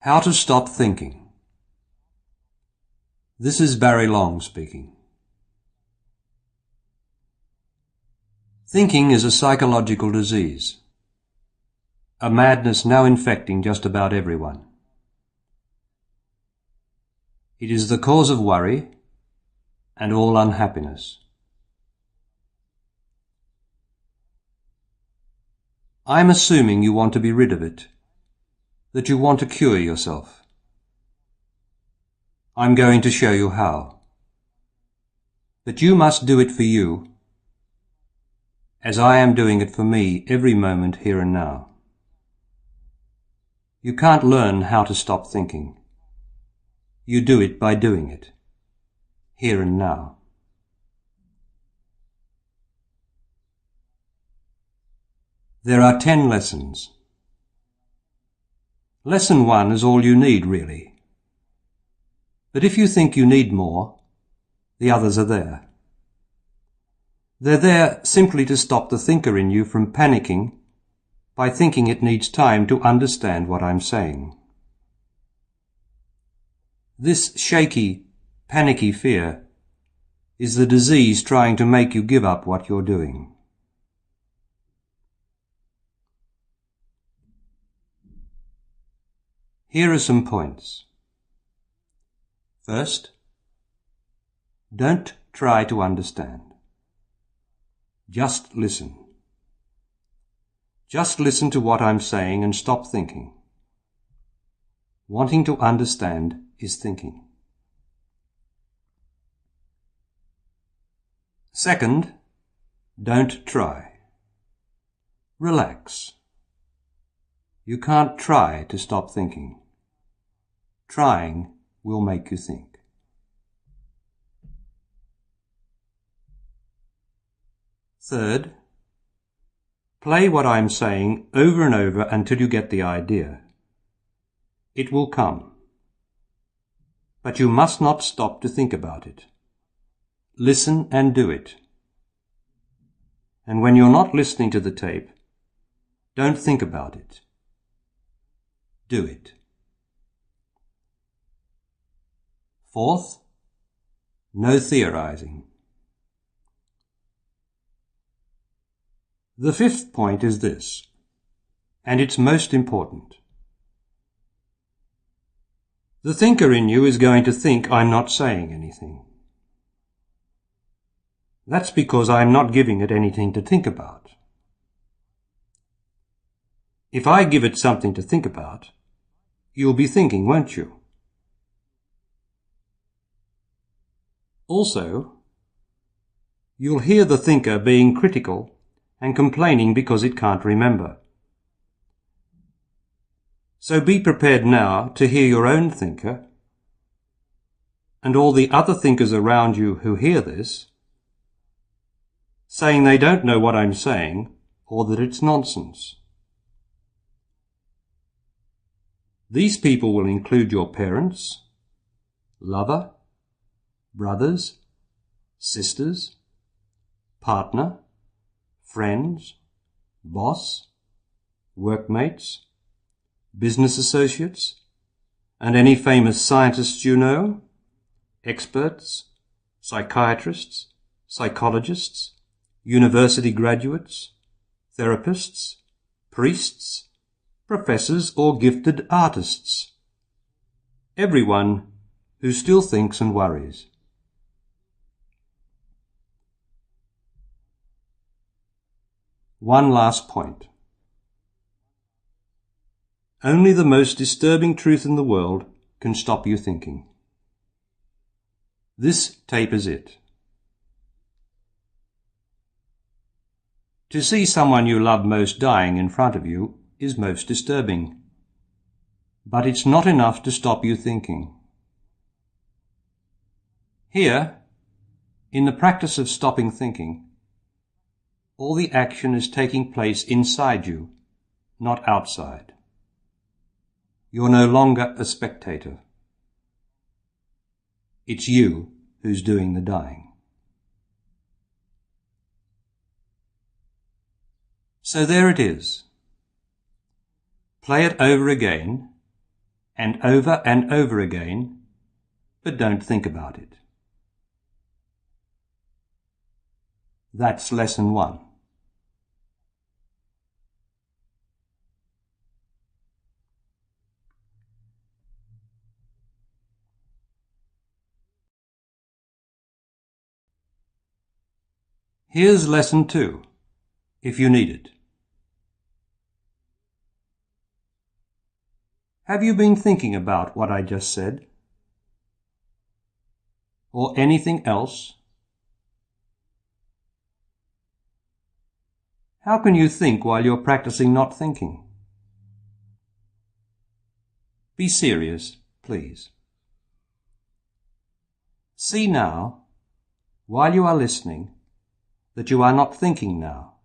How to stop thinking. This is Barry Long speaking. Thinking is a psychological disease, a madness now infecting just about everyone. It is the cause of worry and all unhappiness. I am assuming you want to be rid of it, that you want to cure yourself. I'm going to show you how. But you must do it for you, as I am doing it for me every moment here and now. You can't learn how to stop thinking. You do it by doing it, here and now. There are 10 lessons. Lesson 1 is all you need, really. But if you think you need more, the others are there. They're there simply to stop the thinker in you from panicking by thinking it needs time to understand what I'm saying. This shaky, panicky fear is the disease trying to make you give up what you're doing. Here are some points. First, don't try to understand. Just listen. Just listen to what I'm saying and stop thinking. Wanting to understand is thinking. Second, don't try. Relax. You can't try to stop thinking. Trying will make you think. Third, play what I'm saying over and over until you get the idea. It will come. But you must not stop to think about it. Listen and do it. And when you're not listening to the tape, don't think about it. Do it. Fourth, no theorizing. The fifth point is this, and it's most important. The thinker in you is going to think I'm not saying anything. That's because I'm not giving it anything to think about. If I give it something to think about, you'll be thinking, won't you? Also, you'll hear the thinker being critical and complaining because it can't remember. So be prepared now to hear your own thinker and all the other thinkers around you who hear this saying they don't know what I'm saying or that it's nonsense. These people will include your parents, lover, brothers, sisters, partner, friends, boss, workmates, business associates, and any famous scientists you know, experts, psychiatrists, psychologists, university graduates, therapists, priests, professors, or gifted artists. Everyone who still thinks and worries. One last point. Only the most disturbing truth in the world can stop you thinking. This tape is it. To see someone you love most dying in front of you is most disturbing. But it's not enough to stop you thinking. Here, in the practice of stopping thinking, all the action is taking place inside you, not outside. You're no longer a spectator. It's you who's doing the dying. So there it is. Play it over again and over again, but don't think about it. That's lesson 1. Here's lesson 2, if you need it. Have you been thinking about what I just said? Or anything else? How can you think while you're practicing not thinking? Be serious, please. See now, while you are listening, that you are not thinking now.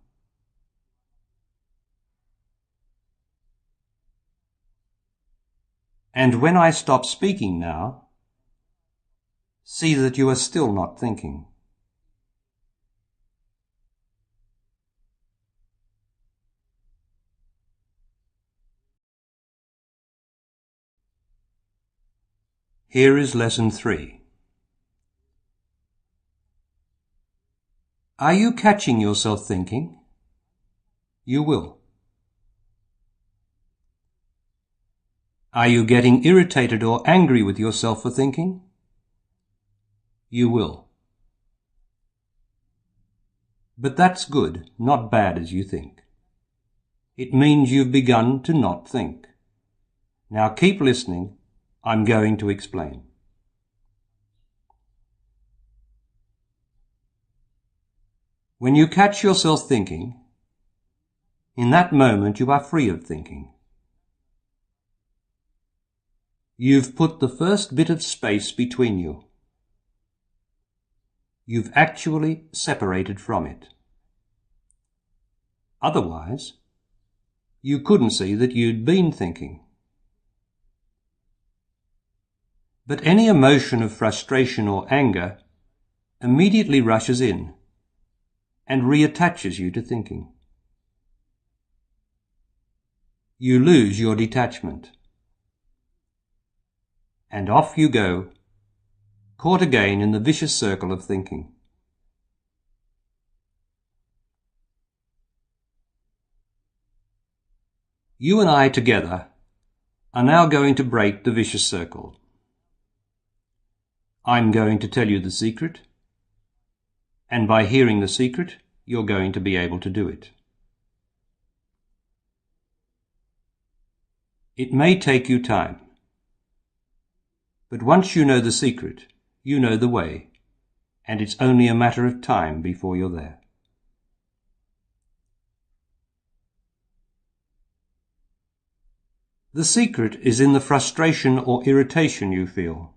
And when I stop speaking now, see that you are still not thinking. Here is lesson 3. Are you catching yourself thinking? You will. Are you getting irritated or angry with yourself for thinking? You will. But that's good, not bad as you think. It means you've begun to not think. Now keep listening. I'm going to explain. When you catch yourself thinking, in that moment you are free of thinking. You've put the first bit of space between you. You've actually separated from it. Otherwise, you couldn't see that you'd been thinking. But any emotion of frustration or anger immediately rushes in and reattaches you to thinking. You lose your detachment. And off you go, caught again in the vicious circle of thinking. You and I together are now going to break the vicious circle. I'm going to tell you the secret, and by hearing the secret, you're going to be able to do it. It may take you time, but once you know the secret, you know the way, and it's only a matter of time before you're there. The secret is in the frustration or irritation you feel.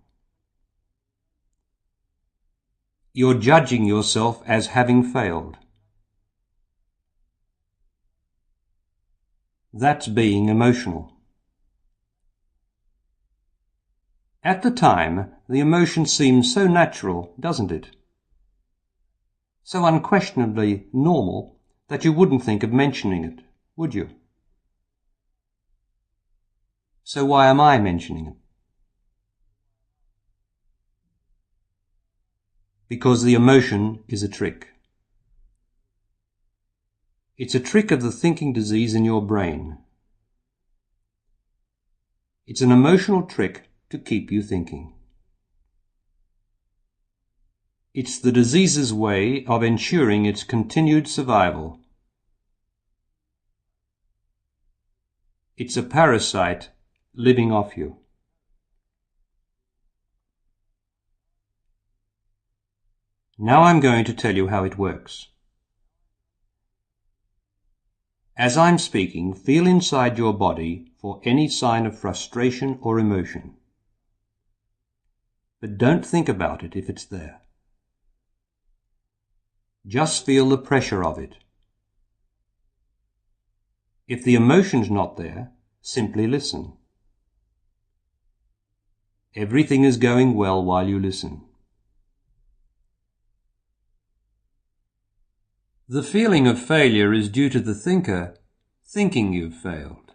You're judging yourself as having failed. That's being emotional. At the time, the emotion seems so natural, doesn't it? So unquestionably normal that you wouldn't think of mentioning it, would you? So why am I mentioning it? Because the emotion is a trick. It's a trick of the thinking disease in your brain. It's an emotional trick to keep you thinking. It's the disease's way of ensuring its continued survival. It's a parasite living off you. Now I'm going to tell you how it works. As I'm speaking, feel inside your body for any sign of frustration or emotion. But don't think about it if it's there. Just feel the pressure of it. If the emotion's not there, simply listen. Everything is going well while you listen. The feeling of failure is due to the thinker thinking you've failed.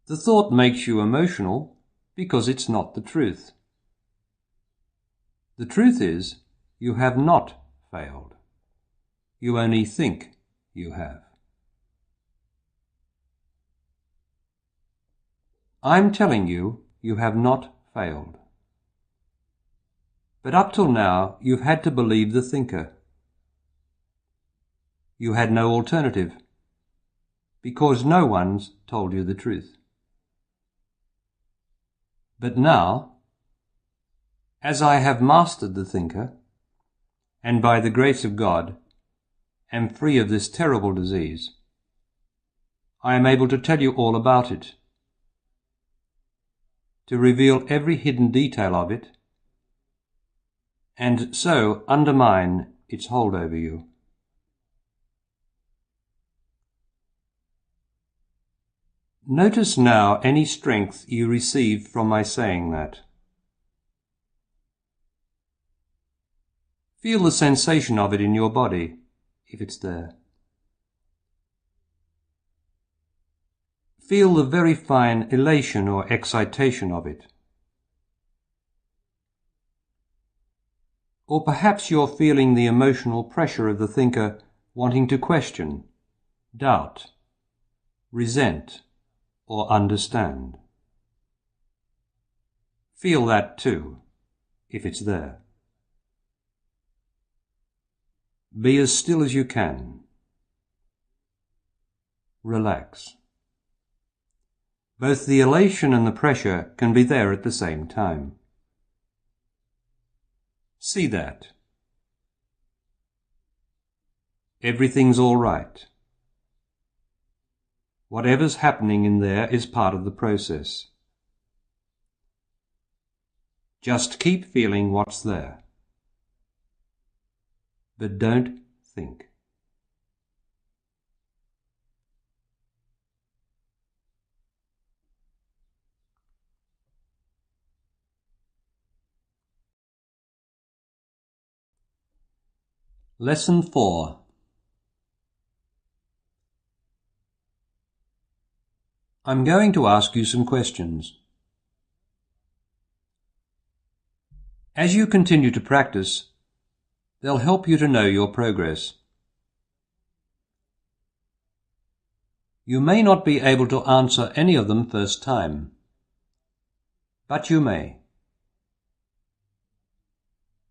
The thought makes you emotional because it's not the truth. The truth is, you have not failed. You only think you have. I'm telling you, you have not failed. But up till now, you've had to believe the thinker. You had no alternative, because no one's told you the truth. But now, as I have mastered the thinker, and by the grace of God, am free of this terrible disease, I am able to tell you all about it, to reveal every hidden detail of it, and so undermine its hold over you. Notice now any strength you receive from my saying that. Feel the sensation of it in your body, if it's there. Feel the very fine elation or excitation of it. Or perhaps you're feeling the emotional pressure of the thinker wanting to question, doubt, resent, or understand. Feel that too, if it's there. Be as still as you can. Relax. Both the elation and the pressure can be there at the same time. See that. Everything's all right. Whatever's happening in there is part of the process. Just keep feeling what's there. But don't think. Lesson 4. I'm going to ask you some questions. As you continue to practice, they'll help you to know your progress. You may not be able to answer any of them first time, but you may.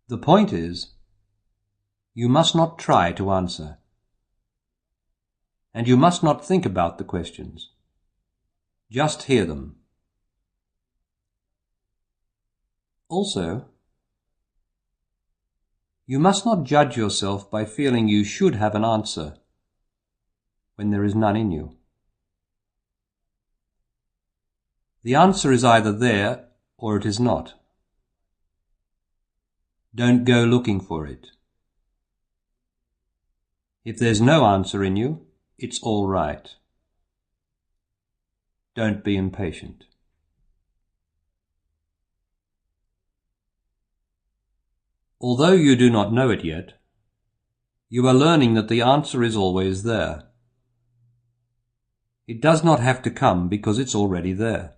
The point is, you must not try to answer, and you must not think about the questions. Just hear them. Also, you must not judge yourself by feeling you should have an answer when there is none in you. The answer is either there or it is not. Don't go looking for it. If there's no answer in you, it's all right. Don't be impatient. Although you do not know it yet, you are learning that the answer is always there. It does not have to come because it's already there.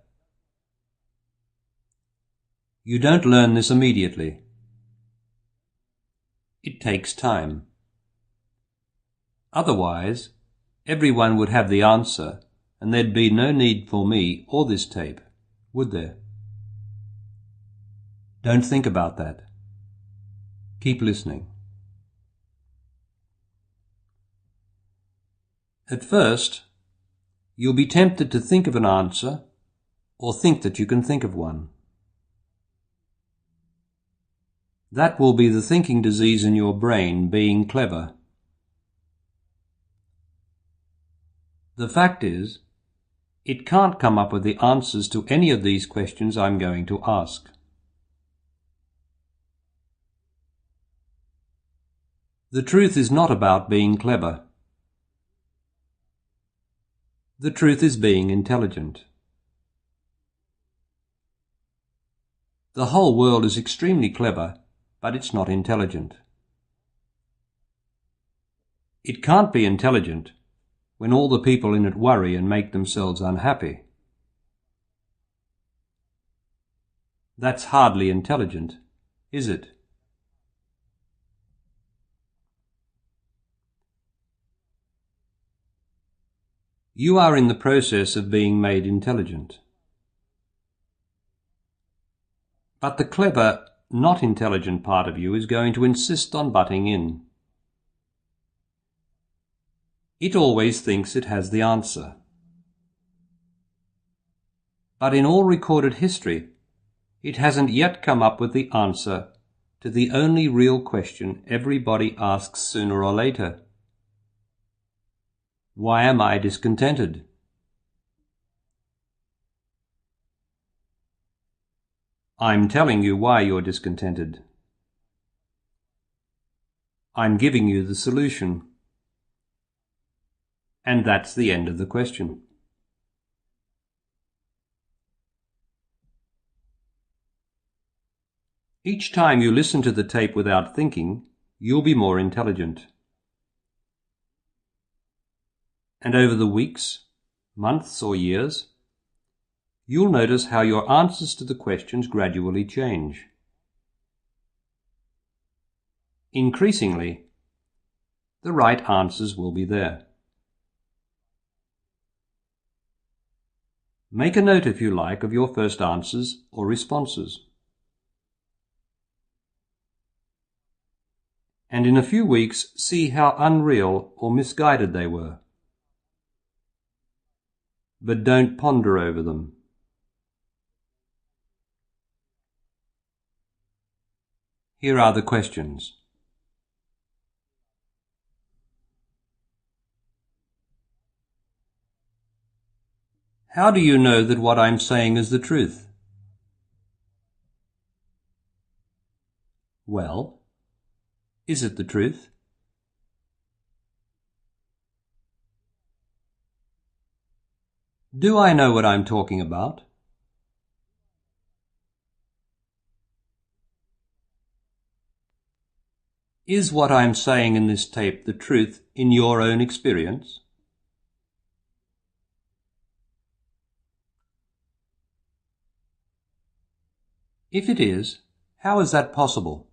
You don't learn this immediately. It takes time. Otherwise, everyone would have the answer, and there'd be no need for me or this tape, would there? Don't think about that. Keep listening. At first, you'll be tempted to think of an answer or think that you can think of one. That will be the thinking disease in your brain being clever. The fact is, it can't come up with the answers to any of these questions I'm going to ask. The truth is not about being clever. The truth is being intelligent. The whole world is extremely clever, but it's not intelligent. It can't be intelligent when all the people in it worry and make themselves unhappy. That's hardly intelligent, is it? You are in the process of being made intelligent. But the clever, not intelligent part of you is going to insist on butting in. It always thinks it has the answer. But in all recorded history, it hasn't yet come up with the answer to the only real question everybody asks sooner or later. Why am I discontented? I'm telling you why you're discontented. I'm giving you the solution. And that's the end of the question. Each time you listen to the tape without thinking, you'll be more intelligent. And over the weeks, months or years, you'll notice how your answers to the questions gradually change. Increasingly, the right answers will be there. Make a note, if you like, of your first answers or responses. And in a few weeks, see how unreal or misguided they were. But don't ponder over them. Here are the questions. How do you know that what I'm saying is the truth? Well, is it the truth? Do I know what I'm talking about? Is what I'm saying in this tape the truth in your own experience? If it is, how is that possible?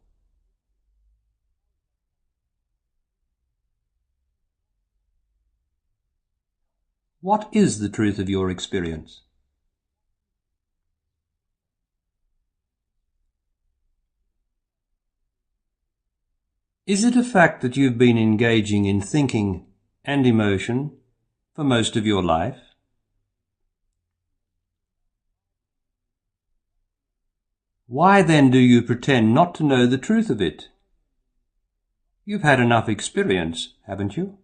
What is the truth of your experience? Is it a fact that you've been engaging in thinking and emotion for most of your life? Why then do you pretend not to know the truth of it? You've had enough experience, haven't you?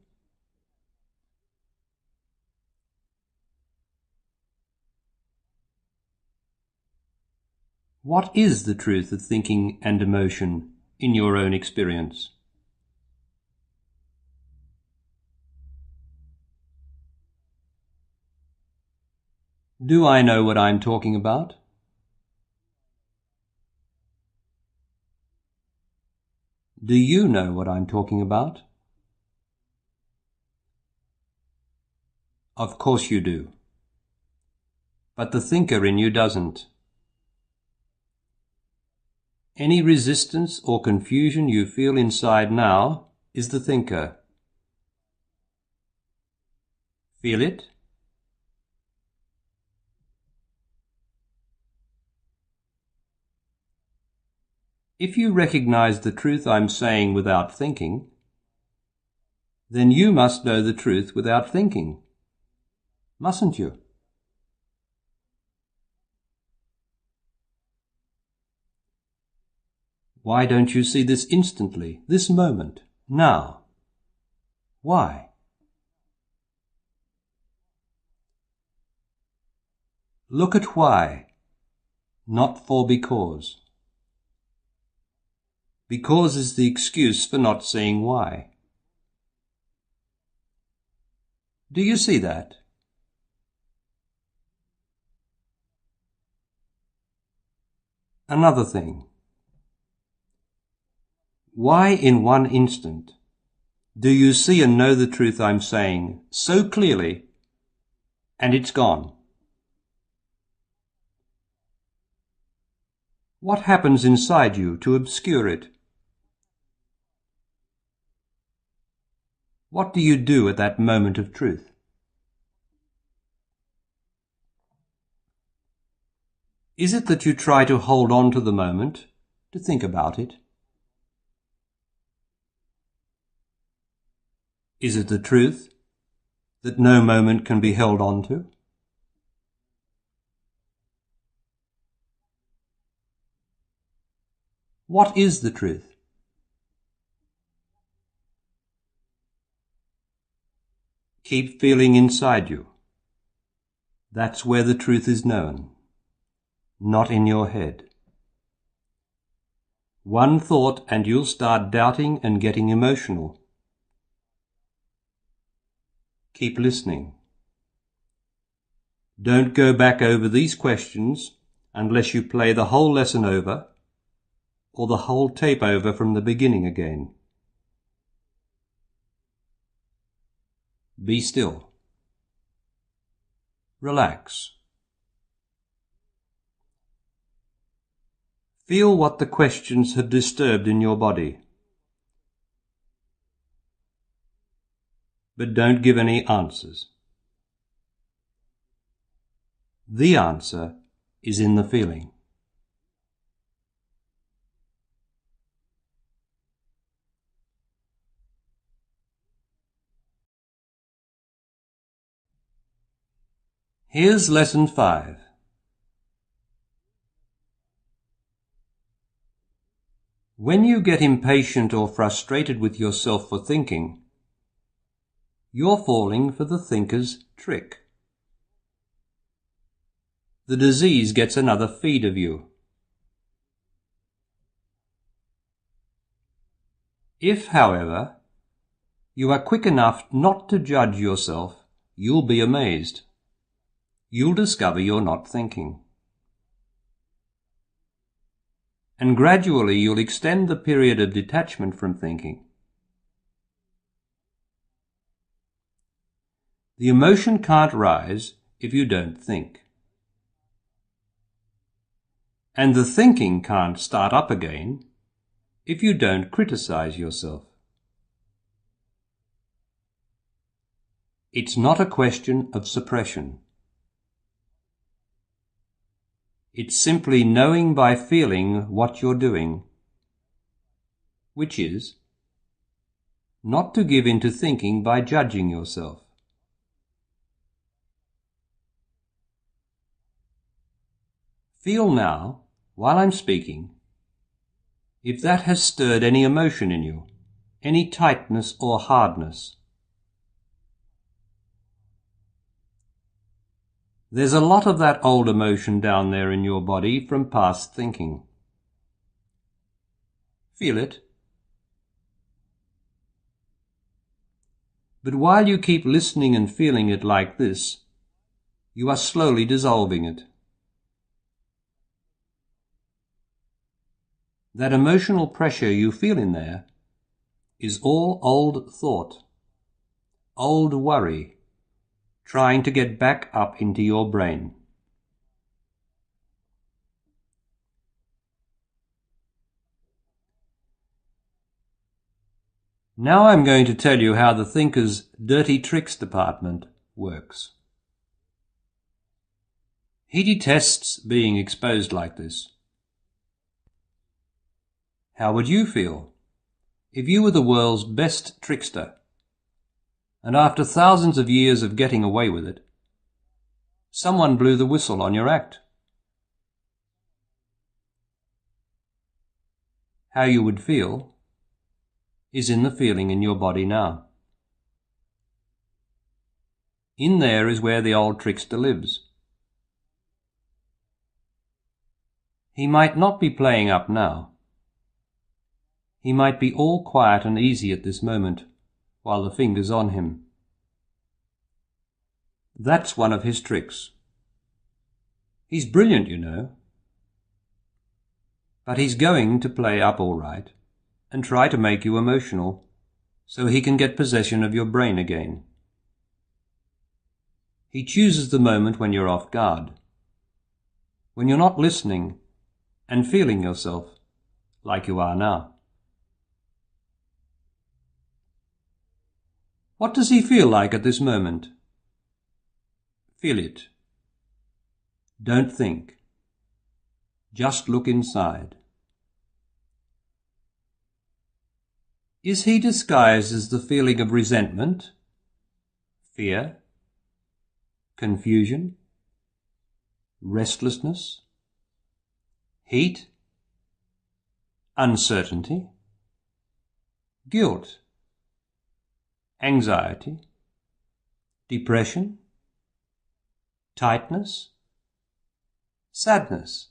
What is the truth of thinking and emotion in your own experience? Do I know what I'm talking about? Do you know what I'm talking about? Of course you do. But the thinker in you doesn't. Any resistance or confusion you feel inside now is the thinker. Feel it? If you recognize the truth I'm saying without thinking, then you must know the truth without thinking, mustn't you? Why don't you see this instantly, this moment, now? Why? Look at why, not for because. Because is the excuse for not seeing why. Do you see that? Another thing. Why in one instant do you see and know the truth I'm saying so clearly and it's gone? What happens inside you to obscure it? What do you do at that moment of truth? Is it that you try to hold on to the moment, to think about it? Is it the truth that no moment can be held on to? What is the truth? Keep feeling inside you. That's where the truth is known, not in your head. One thought and you'll start doubting and getting emotional. Keep listening. Don't go back over these questions unless you play the whole lesson over or the whole tape over from the beginning again. Be still. Relax. Feel what the questions have disturbed in your body. But don't give any answers. The answer is in the feeling. Here's lesson 5. When you get impatient or frustrated with yourself for thinking, you're falling for the thinker's trick. The disease gets another feed of you. If, however, you are quick enough not to judge yourself, you'll be amazed. You'll discover you're not thinking. And gradually you'll extend the period of detachment from thinking. The emotion can't rise if you don't think. And the thinking can't start up again if you don't criticize yourself. It's not a question of suppression. It's simply knowing by feeling what you're doing, which is not to give in to thinking by judging yourself. Feel now, while I'm speaking, if that has stirred any emotion in you, any tightness or hardness. There's a lot of that old emotion down there in your body from past thinking. Feel it. But while you keep listening and feeling it like this, you are slowly dissolving it. That emotional pressure you feel in there is all old thought, old worry, trying to get back up into your brain. Now I'm going to tell you how the thinker's dirty tricks department works. He detests being exposed like this. How would you feel if you were the world's best trickster, and after thousands of years of getting away with it, someone blew the whistle on your act? How you would feel is in the feeling in your body now. In there is where the old trickster lives. He might not be playing up now. He might be all quiet and easy at this moment, while the finger's on him. That's one of his tricks. He's brilliant, you know. But he's going to play up all right and try to make you emotional so he can get possession of your brain again. He chooses the moment when you're off guard, when you're not listening and feeling yourself like you are now. What does he feel like at this moment? Feel it. Don't think. Just look inside. Is he disguised as the feeling of resentment, fear, confusion, restlessness, heat, uncertainty, guilt, anxiety, depression, tightness, sadness,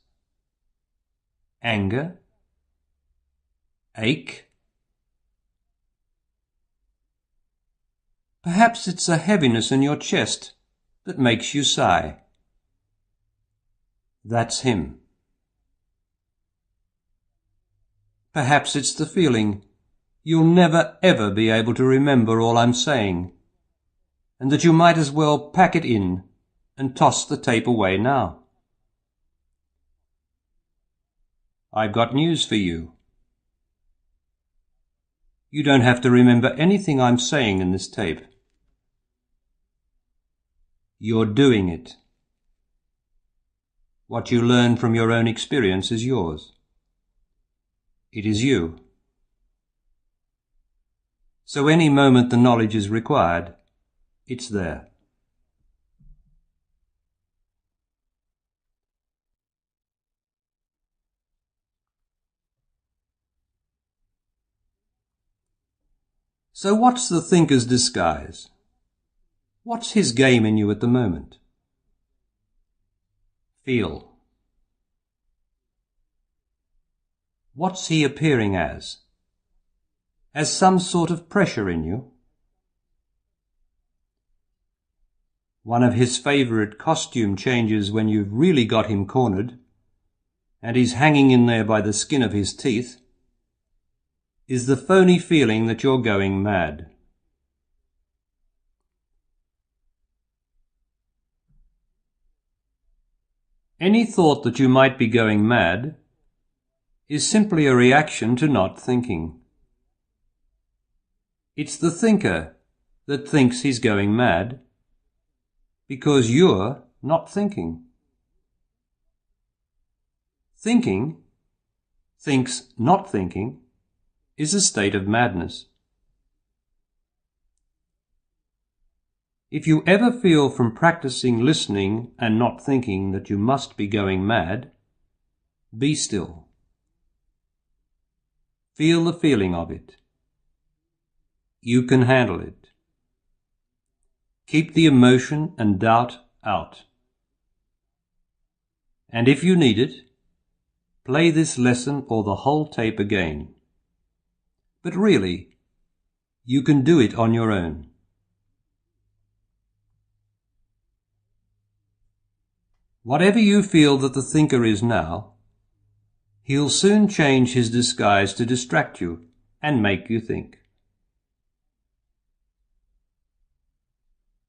anger, ache? Perhaps it's a heaviness in your chest that makes you sigh. That's him. Perhaps it's the feeling you'll never ever be able to remember all I'm saying, and that you might as well pack it in and toss the tape away now. I've got news for you. You don't have to remember anything I'm saying in this tape. You're doing it. What you learn from your own experience is yours. It is you. So any moment the knowledge is required, it's there. So what's the thinker's disguise? What's his game in you at the moment? Feel. What's he appearing as? As some sort of pressure in you? One of his favourite costume changes when you've really got him cornered, and he's hanging in there by the skin of his teeth, is the phony feeling that you're going mad. Any thought that you might be going mad is simply a reaction to not thinking. It's the thinker that thinks he's going mad because you're not thinking. Thinking, thinks not thinking, is a state of madness. If you ever feel from practicing listening and not thinking that you must be going mad, be still. Feel the feeling of it. You can handle it. Keep the emotion and doubt out. And if you need it, play this lesson or the whole tape again. But really, you can do it on your own. Whatever you feel that the thinker is now, he'll soon change his disguise to distract you and make you think.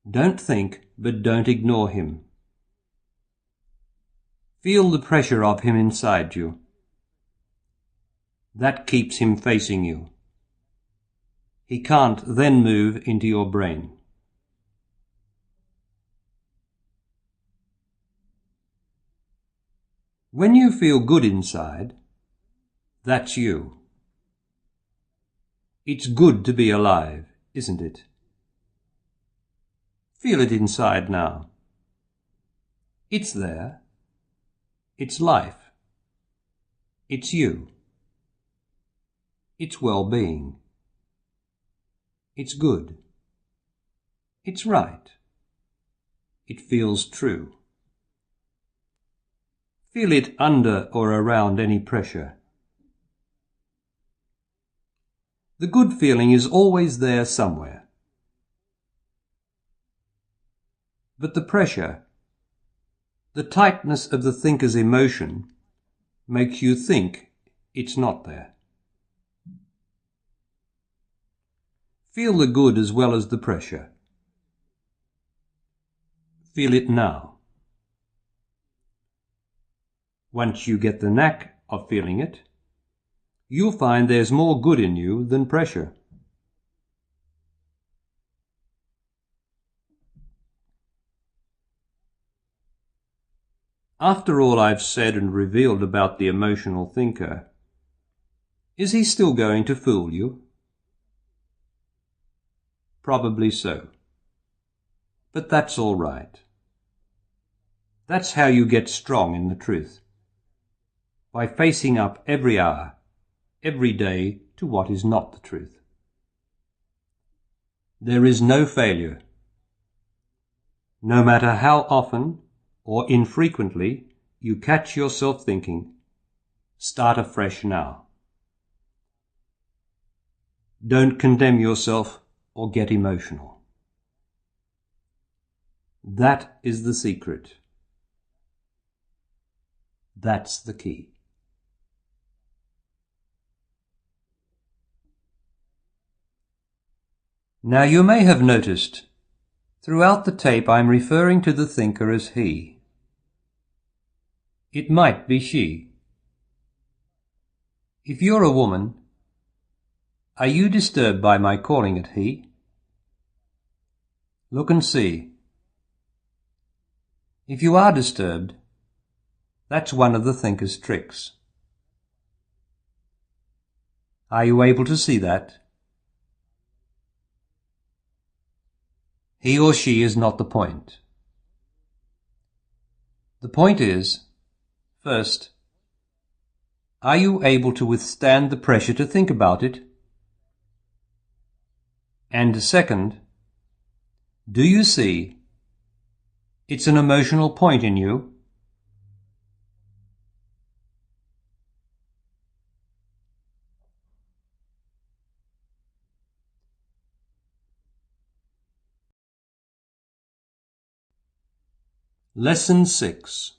Don't think, but don't ignore him. Feel the pressure of him inside you. That keeps him facing you. He can't then move into your brain. When you feel good inside, that's you. It's good to be alive, isn't it? Feel it inside now. It's there. It's life. It's you. It's well-being. It's good. It's right. It feels true. Feel it under or around any pressure. The good feeling is always there somewhere. But the pressure, the tightness of the thinker's emotion, makes you think it's not there. Feel the good as well as the pressure. Feel it now. Once you get the knack of feeling it, you'll find there's more good in you than pressure. After all I've said and revealed about the emotional thinker, is he still going to fool you? Probably so. But that's all right. That's how you get strong in the truth. By facing up every hour, every day to what is not the truth. There is no failure. No matter how often or infrequently you catch yourself thinking, start afresh now. Don't condemn yourself or get emotional. That is the secret. That's the key. Now you may have noticed, throughout the tape I'm referring to the thinker as he. It might be she. If you're a woman, are you disturbed by my calling it he? Look and see. If you are disturbed, that's one of the thinker's tricks. Are you able to see that? He or she is not the point. The point is, first, are you able to withstand the pressure to think about it? And second, do you see it's an emotional point in you? Lesson 6.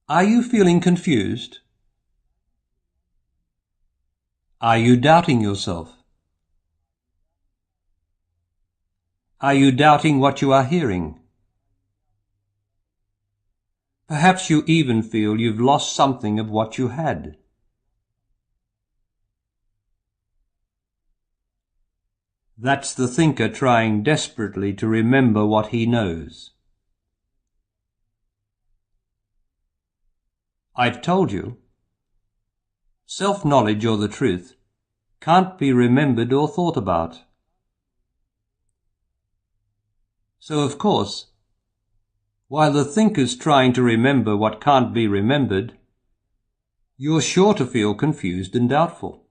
Are you feeling confused? Are you doubting yourself? Are you doubting what you are hearing? Perhaps you even feel you've lost something of what you had. That's the thinker trying desperately to remember what he knows. I've told you, self-knowledge or the truth can't be remembered or thought about. So of course, while the thinker's trying to remember what can't be remembered, you're sure to feel confused and doubtful.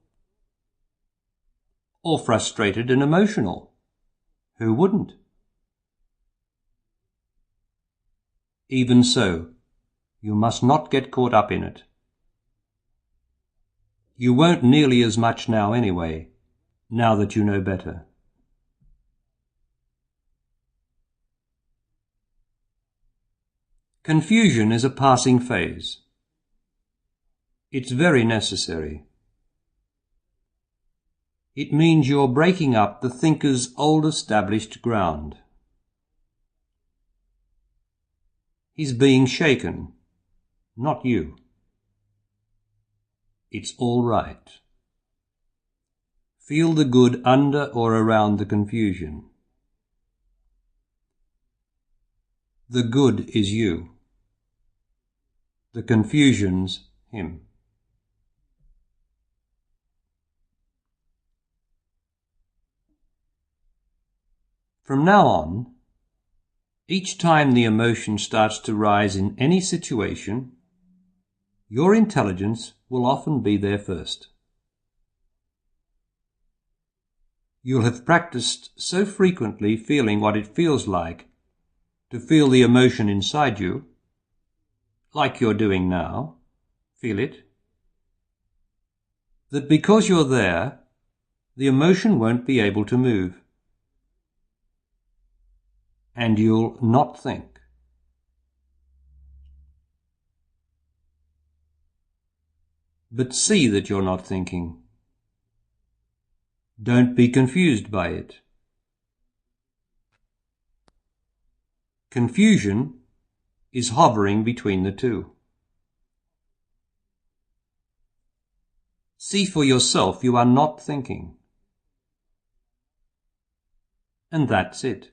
Or frustrated and emotional. Who wouldn't? Even so, you must not get caught up in it. You won't nearly as much now anyway, now that you know better. Confusion is a passing phase. It's very necessary. It means you're breaking up the thinker's old established ground. He's being shaken, not you. It's all right. Feel the good under or around the confusion. The good is you. The confusion's him. From now on, each time the emotion starts to rise in any situation, your intelligence will often be there first. You'll have practiced so frequently feeling what it feels like to feel the emotion inside you, like you're doing now, feel it, that because you're there, the emotion won't be able to move. And you'll not think. But see that you're not thinking. Don't be confused by it. Confusion is hovering between the two. See for yourself you are not thinking. And that's it.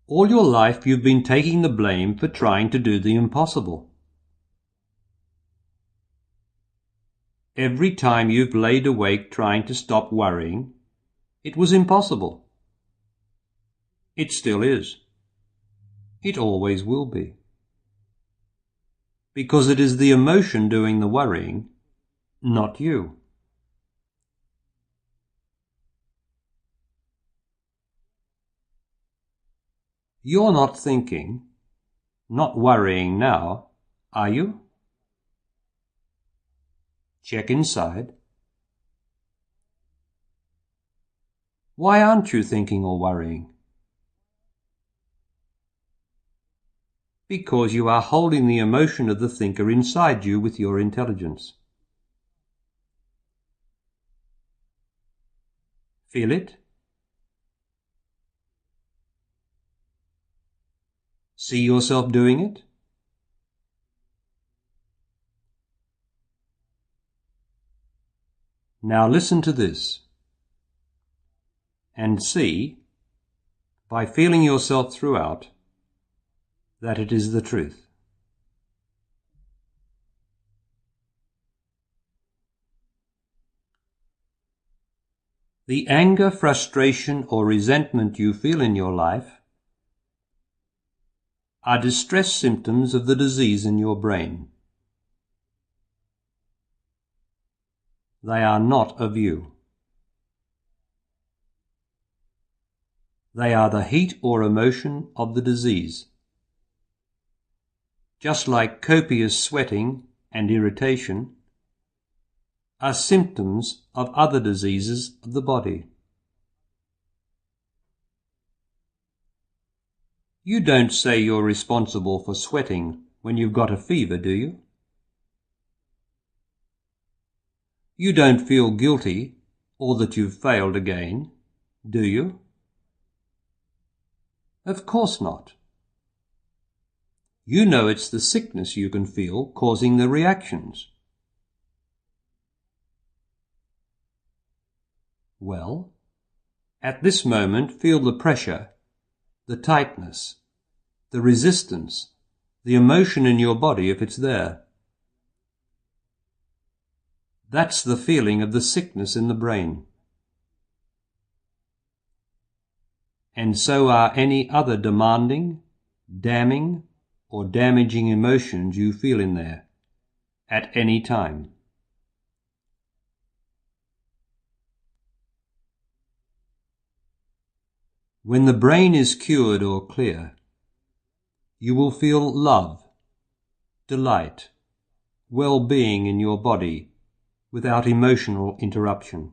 All your life you've been taking the blame for trying to do the impossible. Every time you've laid awake trying to stop worrying, it was impossible. It still is. It always will be. Because it is the emotion doing the worrying, not you. You're not thinking, not worrying now, are you? Check inside. Why aren't you thinking or worrying? Because you are holding the emotion of the thinker inside you with your intelligence. Feel it? See yourself doing it? Now listen to this, and see, by feeling yourself throughout, that it is the truth. The anger, frustration, or resentment you feel in your life are distress symptoms of the disease in your brain. They are not of you. They are the heat or emotion of the disease. Just like copious sweating and irritation are symptoms of other diseases of the body. You don't say you're responsible for sweating when you've got a fever, do you? You don't feel guilty or that you've failed again, do you? Of course not. You know it's the sickness you can feel causing the reactions. Well, at this moment feel the pressure, the tightness, the resistance, the emotion in your body if it's there. That's the feeling of the sickness in the brain. And so are any other demanding, damning, or damaging emotions you feel in there, at any time. When the brain is cured or clear, you will feel love, delight, well-being in your body without emotional interruption.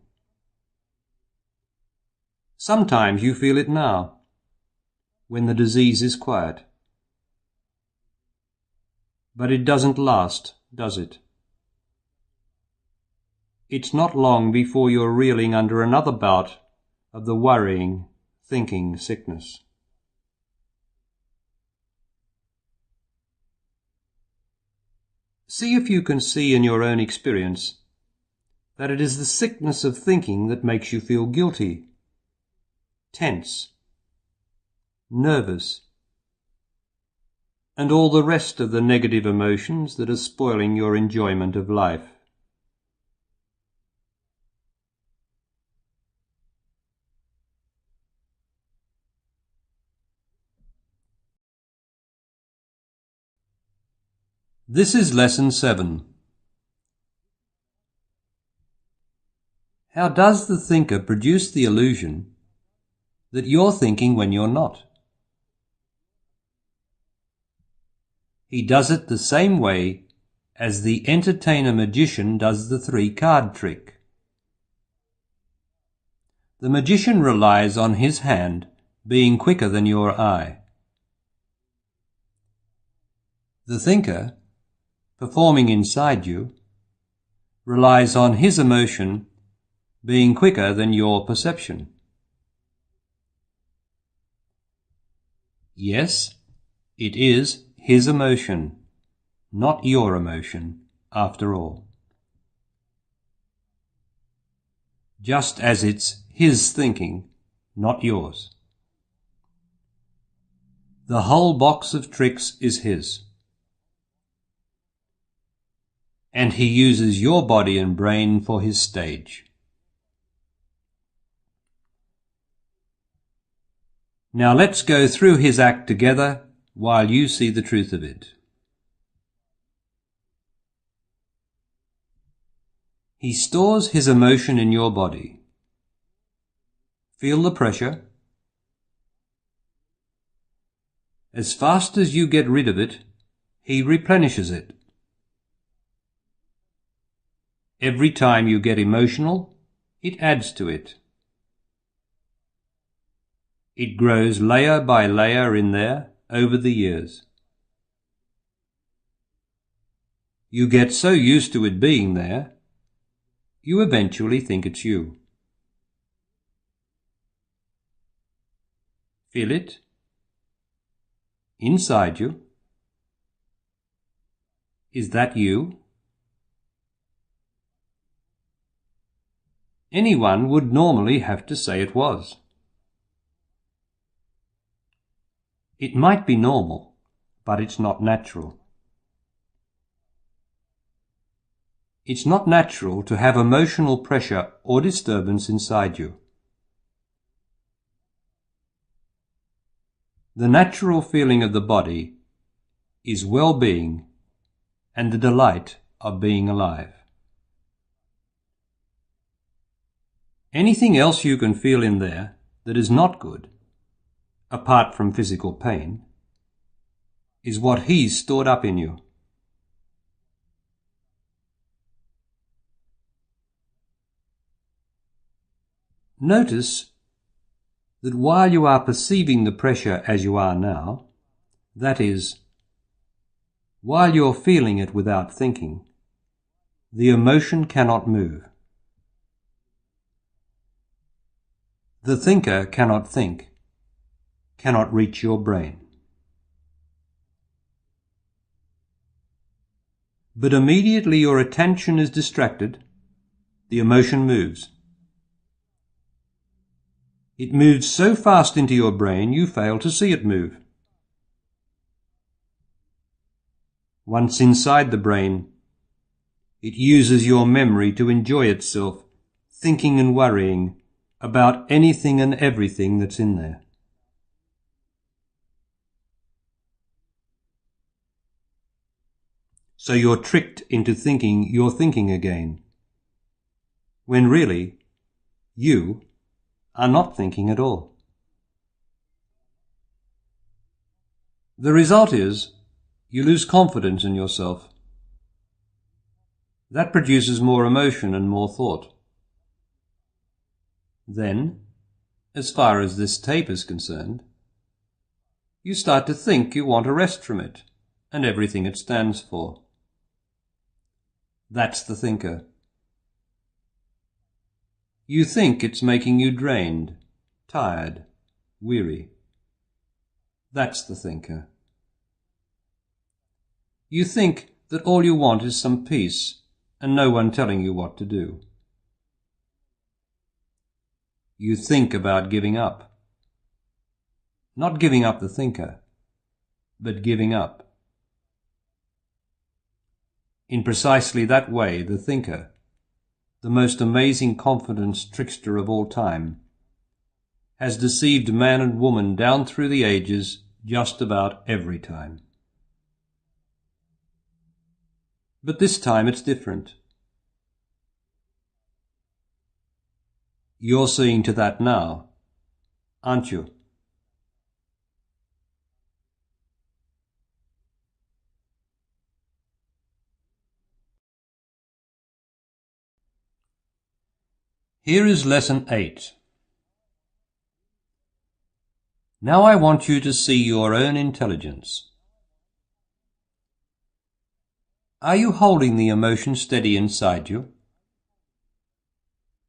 Sometimes you feel it now, when the disease is quiet. But it doesn't last, does it? It's not long before you're reeling under another bout of the worrying, thinking sickness. See if you can see in your own experience that it is the sickness of thinking that makes you feel guilty, tense, nervous, and all the rest of the negative emotions that are spoiling your enjoyment of life. This is Lesson 7. How does the thinker produce the illusion that you're thinking when you're not? He does it the same way as the entertainer magician does the 3-card trick. The magician relies on his hand being quicker than your eye. The thinker, performing inside you, relies on his emotion being quicker than your perception. Yes, it is his emotion, not your emotion, after all. Just as it's his thinking, not yours. The whole box of tricks is his. And he uses your body and brain for his stage. Now let's go through his act together while you see the truth of it. He stores his emotion in your body. Feel the pressure. As fast as you get rid of it, he replenishes it. Every time you get emotional, it adds to it. It grows layer by layer in there over the years. You get so used to it being there, you eventually think it's you. Feel it? Inside you? Is that you? Anyone would normally have to say it was. It might be normal, but it's not natural. It's not natural to have emotional pressure or disturbance inside you. The natural feeling of the body is well-being and the delight of being alive. Anything else you can feel in there that is not good, apart from physical pain, is what he's stored up in you. Notice that while you are perceiving the pressure as you are now, that is, while you're feeling it without thinking, the emotion cannot move. The thinker cannot think, cannot reach your brain. But immediately your attention is distracted, the emotion moves. It moves so fast into your brain you fail to see it move. Once inside the brain, it uses your memory to enjoy itself, thinking and worrying about anything and everything that's in there. So you're tricked into thinking you're thinking again, when really, you are not thinking at all. The result is you lose confidence in yourself. That produces more emotion and more thought. Then, as far as this tape is concerned, you start to think you want a rest from it and everything it stands for. That's the thinker. You think it's making you drained, tired, weary. That's the thinker. You think that all you want is some peace and no one telling you what to do. You think about giving up. Not giving up the thinker, but giving up. In precisely that way, the thinker, the most amazing confidence trickster of all time, has deceived man and woman down through the ages just about every time. But this time it's different. You're seeing to that now, aren't you? Here is Lesson 8. Now I want you to see your own intelligence. Are you holding the emotion steady inside you?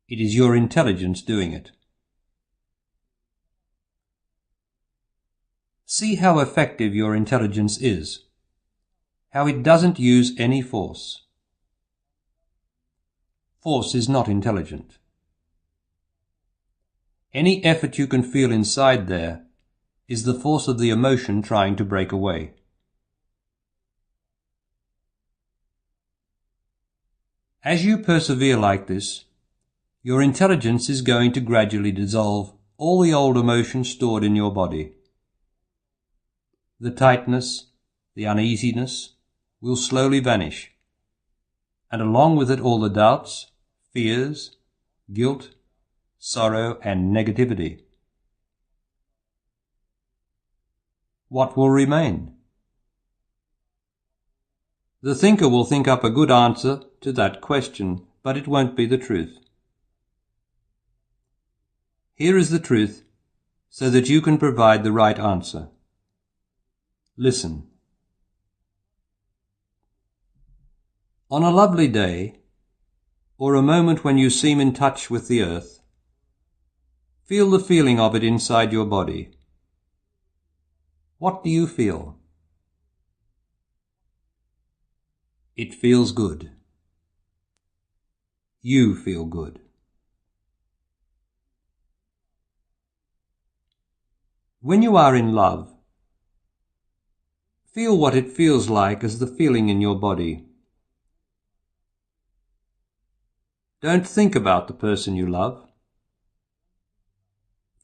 It is your intelligence doing it. See how effective your intelligence is, how it doesn't use any force. Force is not intelligent. Any effort you can feel inside there is the force of the emotion trying to break away. As you persevere like this, your intelligence is going to gradually dissolve all the old emotions stored in your body. The tightness, the uneasiness will slowly vanish, and along with it all the doubts, fears, guilt, sorrow, and negativity. What will remain? The thinker will think up a good answer to that question, but it won't be the truth. Here is the truth, so that you can provide the right answer. Listen. On a lovely day, or a moment when you seem in touch with the earth, feel the feeling of it inside your body. What do you feel? It feels good. You feel good. When you are in love, feel what it feels like as the feeling in your body. Don't think about the person you love.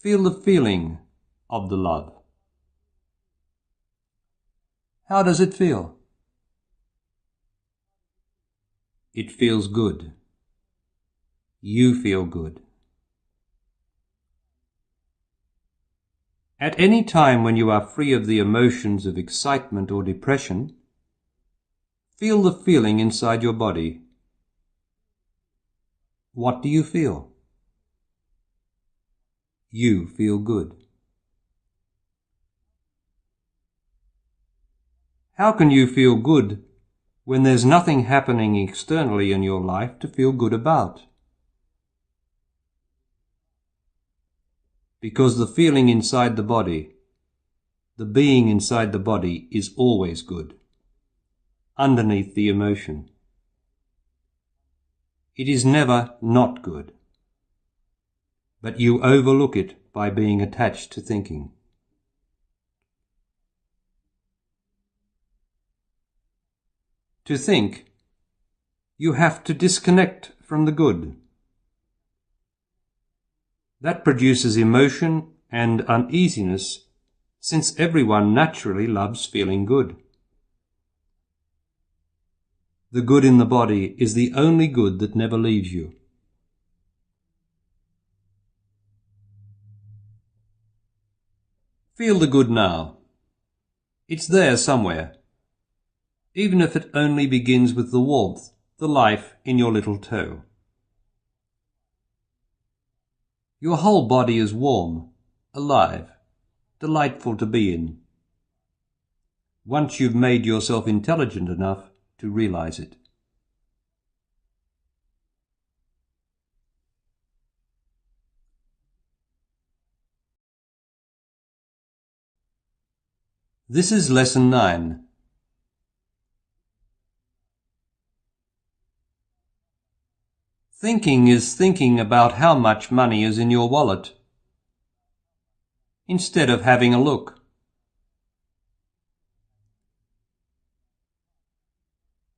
Feel the feeling of the love. How does it feel? It feels good. You feel good. At any time when you are free of the emotions of excitement or depression, feel the feeling inside your body. What do you feel? You feel good. How can you feel good when there's nothing happening externally in your life to feel good about? Because the feeling inside the body, the being inside the body, is always good, underneath the emotion. It is never not good, but you overlook it by being attached to thinking. To think, you have to disconnect from the good. That produces emotion and uneasiness, since everyone naturally loves feeling good. The good in the body is the only good that never leaves you. Feel the good now. It's there somewhere, even if it only begins with the warmth, the life in your little toe. Your whole body is warm, alive, delightful to be in, once you've made yourself intelligent enough to realize it. This is Lesson 9. Thinking is thinking about how much money is in your wallet, instead of having a look.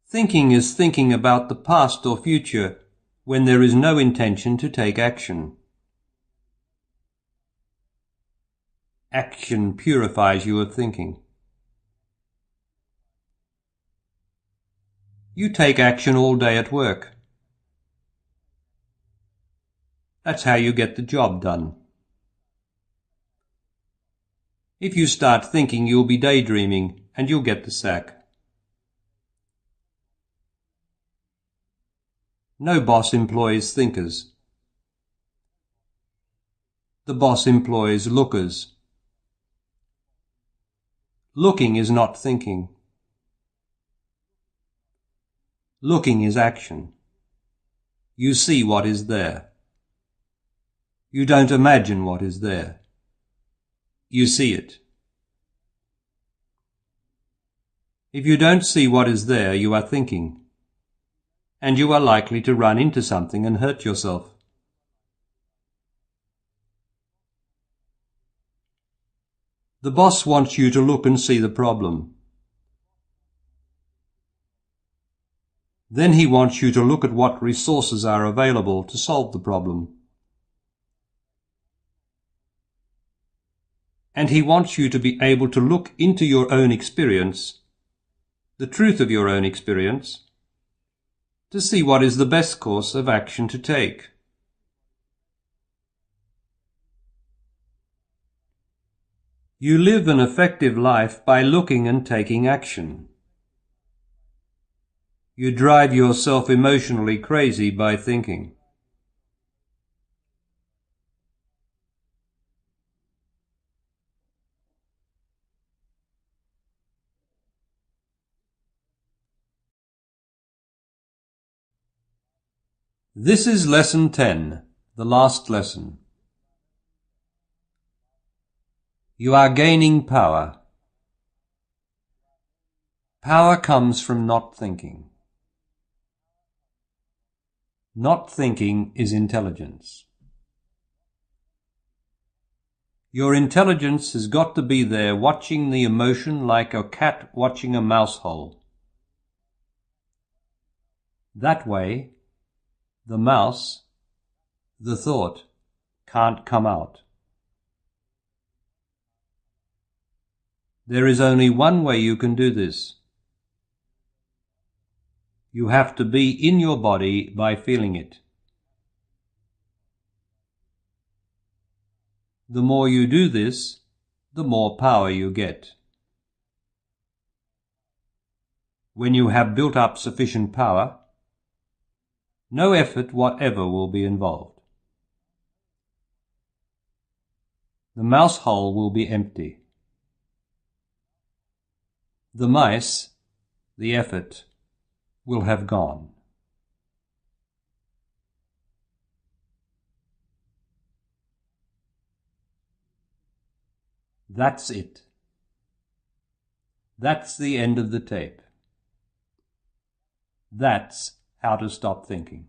Thinking is thinking about the past or future when there is no intention to take action. Action purifies you of thinking. You take action all day at work. That's how you get the job done. If you start thinking, you'll be daydreaming and you'll get the sack. No boss employs thinkers. The boss employs lookers. Looking is not thinking. Looking is action. You see what is there. You don't imagine what is there. You see it. If you don't see what is there, you are thinking, and you are likely to run into something and hurt yourself. The boss wants you to look and see the problem. Then he wants you to look at what resources are available to solve the problem. And he wants you to be able to look into your own experience, the truth of your own experience, to see what is the best course of action to take. You live an effective life by looking and taking action. You drive yourself emotionally crazy by thinking. This is Lesson 10, the last lesson. You are gaining power. Power comes from not thinking. Not thinking is intelligence. Your intelligence has got to be there watching the emotion like a cat watching a mouse hole. That way, the mouse, the thought, can't come out. There is only one way you can do this. You have to be in your body by feeling it. The more you do this, the more power you get. When you have built up sufficient power, no effort whatever will be involved. The mouse hole will be empty. The mice, the effort, will have gone. That's it. That's the end of the tape. That's how to stop thinking.